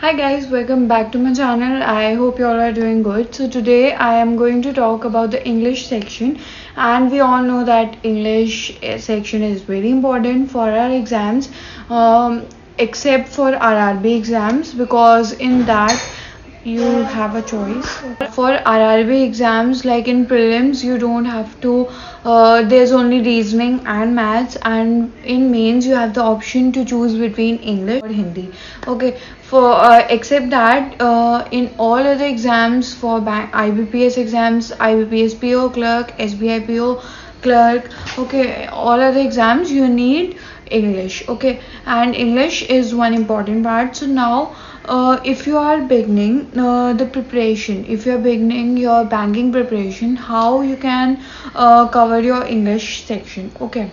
Hi guys, welcome back to my channel. I hope you all are doing good. So today I am going to talk about the English section, and we all know that English section is very important for our exams, except for RRB exams, because in that you have a choice. For RRB exams, like in prelims, you don't have to. There's only reasoning and maths, and in mains you have the option to choose between English or Hindi. Okay, for except that in all other exams for IBPS exams, IBPS PO clerk, SBI PO clerk, okay, all other exams you need English. Okay, and English is one important part. So now if you are beginning the preparation, if you are beginning your banking preparation, how you can cover your English section. Okay,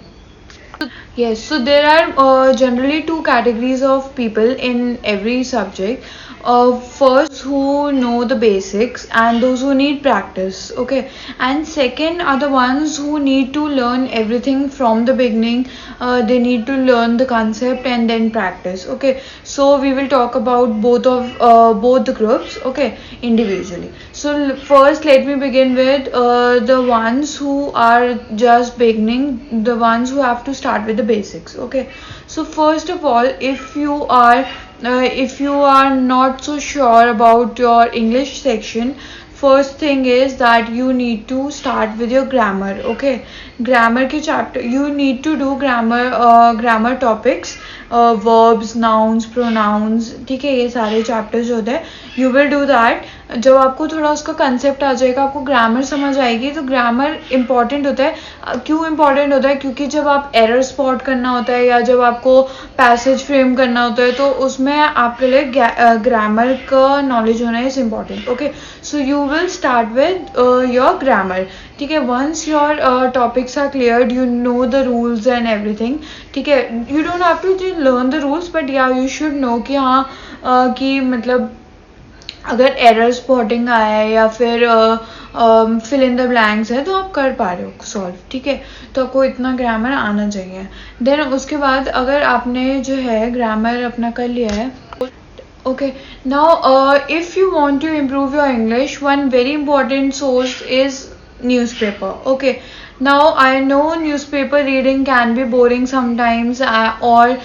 yes, so there are generally two categories of people in every subject. First, who know the basics and those who need practice. Okay, and second are the ones who need to learn everything from the beginning. They need to learn the concept and then practice. Okay, so we will talk about both the groups. Okay, individually. So first, let me begin with the ones who are just beginning, the ones who have to start with the basics. Okay, so first of all, if you are not so sure about your English section, first thing is that you need to start with your grammar. Okay, grammar के chapter you need to do grammar topics, verbs, nouns, pronouns. ठीक है, ये सारे chapters होते हैं. You will do that. जब आपको थोड़ा उसका कंसेप्ट आ जाएगा, आपको ग्रामर समझ आएगी, तो ग्रामर इंपॉर्टेंट होता है. क्यों इंपॉर्टेंट होता है? क्योंकि जब आप एरर स्पॉट करना होता है या जब आपको पैसेज फ्रेम करना होता है, तो उसमें आपके लिए ग्रामर का नॉलेज होना is important. Okay, so you will start with your grammar. ठीक है, once your topics are cleared, you know the rules and everything. ठीक है, you don't have to learn the rules, but yeah you should know कि हाँ कि मतलब अगर error spotting आया है या फिर फिल इन द ब्लैंक्स है तो आप कर पा रहे हो सॉल्व. ठीक है, तो आपको इतना ग्रामर आना चाहिए. देन उसके बाद अगर आपने जो है ग्रामर अपना कर लिया है, okay, now if you want to improve your English, one very important source is newspaper. Okay, now I know newspaper reading can be boring sometimes, or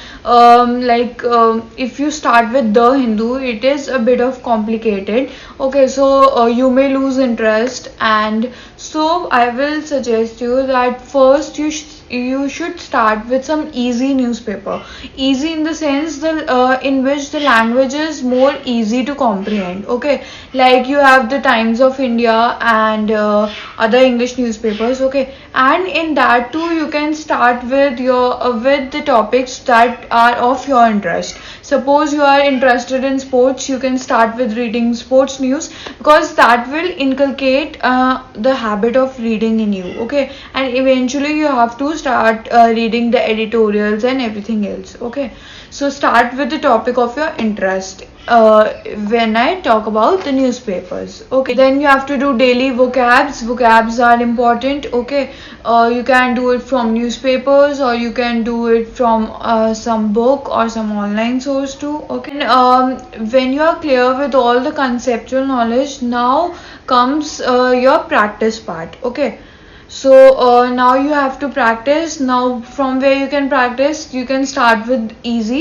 if you start with the Hindu, it is a bit of complicated. Okay, so you may lose interest, and so I will suggest you that first you should start with some easy newspaper. Easy in the sense in which the language is more easy to comprehend. Okay, like you have the Times of India and other English newspapers. Okay, and in that too you can start with with the topics that are of your interest. Suppose you are interested in sports, you can start with reading sports news, because that will inculcate the habit of reading in you. Okay, and eventually you have to start reading the editorials and everything else. Okay, so start with the topic of your interest when I talk about the newspapers. Okay, then you have to do daily vocabs are important. Okay, you can do it from newspapers, or you can do it from some book or some online source too. Okay, and, when you are clear with all the conceptual knowledge, now comes your practice part. Okay, so now you have to practice. Now from where you can practice, you can start with easy.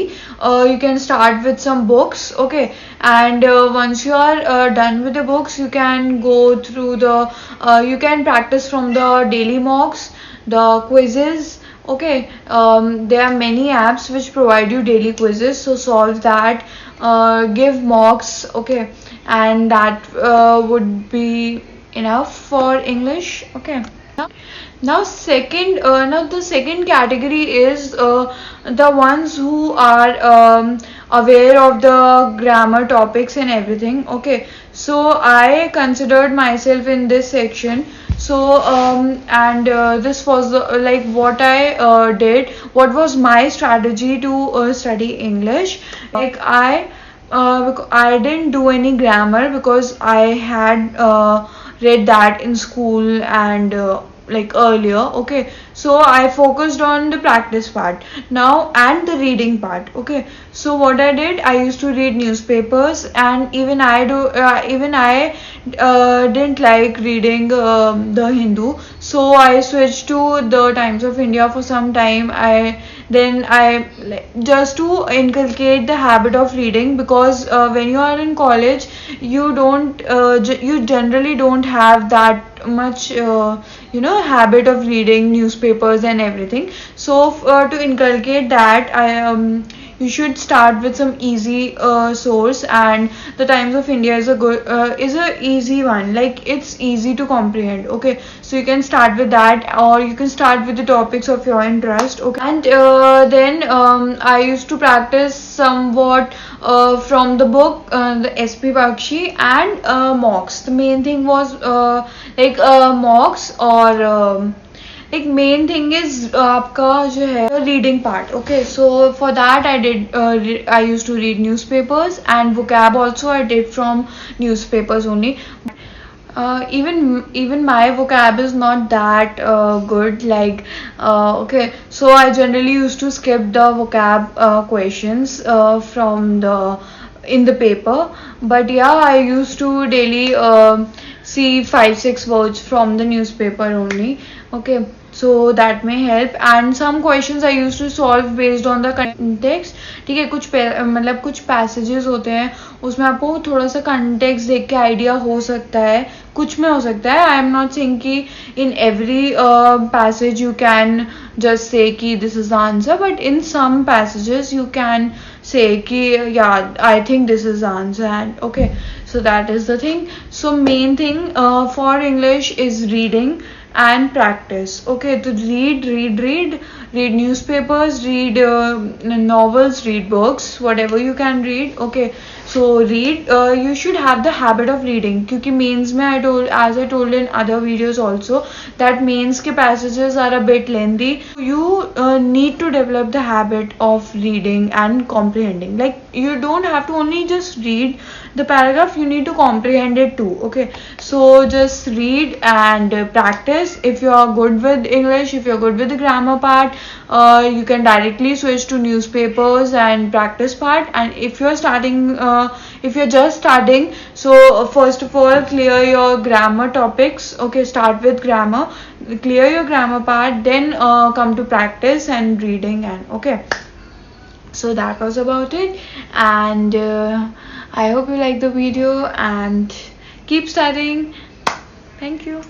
You can start with some books. Okay, and once you are done with the books, you can go through you can practice from the daily mocks, the quizzes. Okay, there are many apps which provide you daily quizzes, so solve that, give mocks. Okay, and that would be enough for English. Okay, now the second category is the ones who are aware of the grammar topics and everything. Okay, so I considered myself in this section. So and this was what I did, what was my strategy to study English. Like I didn't do any grammar because I had read that in school, and like earlier. Okay, so I focused on the practice part now and the reading part. Okay, so what I did, I used to read newspapers, and even I didn't like reading the Hindu, so I switched to the Times of India for some time. I just to inculcate the habit of reading, because when you are in college, you generally don't have that much habit of reading newspapers and everything. So to inculcate that, you should start with some easy source, and the Times of India is a easy one, like it's easy to comprehend. Okay, so you can start with that, or you can start with the topics of your interest. Okay, and then I used to practice somewhat from the book, the SP Bakshi, and mocks. The main thing was mocks, or like main thing is आपका जो है reading part. Okay, so for that I used to read newspapers, and vocab also I did from newspapers only. Even my vocab is not that good, like okay, so I generally used to skip the vocab questions from the in the paper. But yeah, I used to daily see 5-6 words from the newspaper only. Okay, so that may help, and some questions I used to solve based on the context. ठीक है, मतलब कुछ passages होते हैं, उसमें आपको थोड़ा सा context देख के idea हो सकता है, कुछ में हो सकता है. I am not saying कि in every passage you can just say कि this is the answer, but in some passages you can say कि yeah, I think this is the answer. And okay, so that is the thing. So main thing for English is reading and practice. Okay, to read newspapers, read novels, read books, whatever you can read. Okay, so read, you should have the habit of reading, क्योंकि mains में as I told in other videos also, that mains के passages are a bit lengthy. You need to develop the habit of reading and comprehending. Like, you don't have to only just read the paragraph, you need to comprehend it too. Okay, so just read and practice. If you are good with English, if you're good with the grammar part, you can directly switch to newspapers and practice part. And if you're just starting, so first of all, clear your grammar topics. Okay, start with grammar, clear your grammar part, then come to practice and reading. And okay, so that was about it, and I hope you like the video, and keep studying. Thank you.